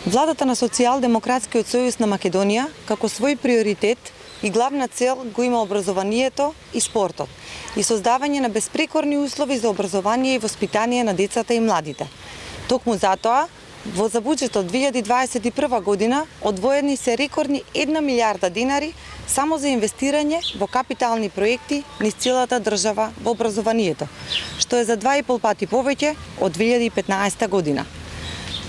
Владата на Социјалдемократскиот сојуз на Македонија како свој приоритет и главна цел го има образованието и спортот и создавање на безпрекорни услови за образование и воспитание на децата и младите. Токму затоа, за буџетот 2021 година одвоени се рекордни 1 милијарда динари само за инвестирање во капитални проекти низ целата држава во образованието, што е за 2,5 пати повеќе од 2015 година.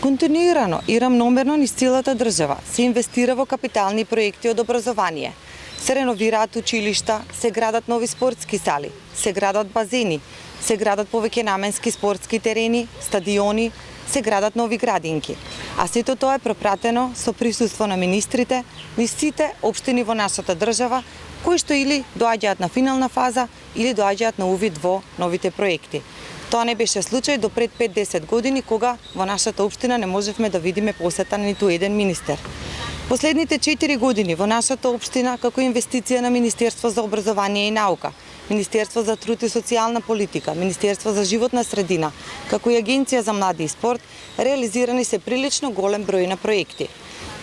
Континуирано и рамномерно низ целата држава се инвестира во капитални проекти од образование. Се реновираат училишта, се градат нови спортски сали, се градат базени, се градат повеќе наменски спортски терени, стадиони, се градат нови градинки. А сето тоа е пропратено со присуство на министрите низ сите општини во нашата држава, кои што или доаѓаат на финална фаза или доаѓаат на увид во новите проекти. Тоа не беше случај до пред 5-10 години, кога во нашата општина не можевме да видиме посета на ниту еден министер. Последните 4 години во нашата општина, како инвестиција на Министерство за образование и наука, Министерство за труд и социјална политика, Министерство за животна средина, како и Агенција за млади и спорт, реализирани се прилично голем број на проекти.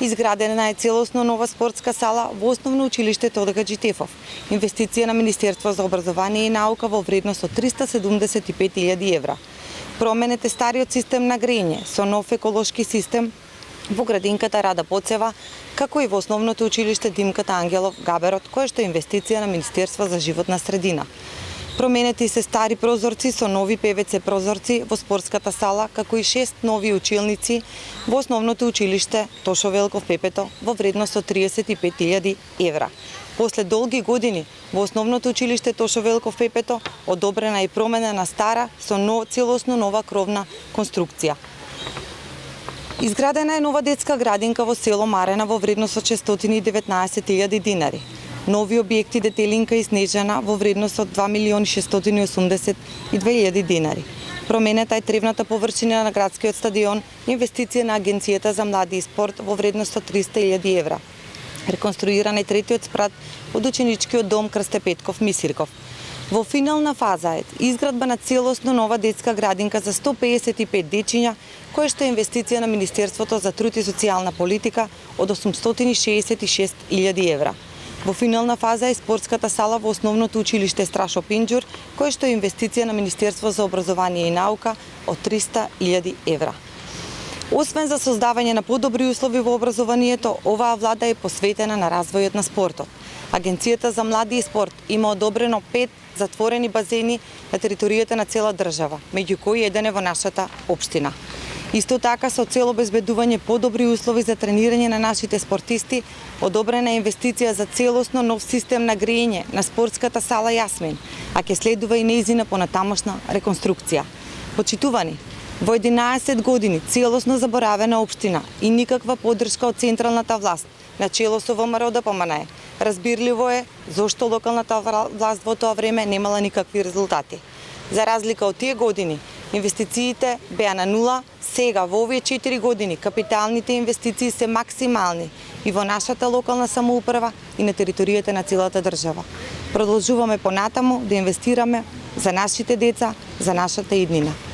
Изградена е целосно нова спортска сала во Основно училиште Тодор Хаџитефов. Инвестиција на Министерство за образование и наука во вредност од 375.000 евра. Променете стариот систем на грејење со нов еколошки систем во градинката Рада Поцева, како и во Основното училиште Димката Ангелов Габерот, кој што е инвестиција на Министерство за животна средина. Променети се стари прозорци со нови ПВЦ прозорци во спортската сала, како и 6 нови училници во Основното училиште Тошо Велков Пепето во вредност од 35.000 евра. После долги години во Основното училиште Тошо Велков Пепето одобрена и променена стара со целосно нова кровна конструкција. Изградена е нова детска градинка во село Марена во вредност од 619.000 динари. Нови објекти Детелинка и Снежана во вредност од 2.682.000 динари. Променета е тревната површина на градскиот стадион, инвестиција на Агенцијата за млади и спорт во вредност од 300.000 евра. Реконструиран е третиот спрат од ученичкиот дом Крсте Петков Мисирков. Во финална фаза е изградба на целосно нова детска градинка за 155 дечиња, која што е инвестиција на Министерството за труд и социјална политика од 866.000 евра. Во финална фаза е спортската сала во Основното училиште Страшо Пинџур, која што е инвестиција на Министерство за образование и наука од 300.000 евра. Освен за создавање на подобри услови во образованието, оваа влада е посветена на развојот на спортот. Агенцијата за млади и спорт има одобрено 5 затворени базени на територијата на цела држава, меѓу кои еден е во нашата општина. Исто така, со цел обезбедување подобри услови за тренирање на нашите спортисти, одобрена е инвестиција за целосно нов систем на грејење на спортската сала Јасмин, а ќе следува и нејзина понатамошна реконструкција. Почитувани, во 11 години целосно заборавена општина и никаква поддршка од централната власт, на чело со ВМРО ДПМНЕ. Разбирливо е зошто локалната власт во тоа време немала никакви резултати. За разлика од тие години, инвестициите беа на нула, сега во овие 4 години капиталните инвестиции се максимални и во нашата локална самоуправа и на територијата на целата држава. Продолжуваме понатаму да инвестираме за нашите деца, за нашата иднина.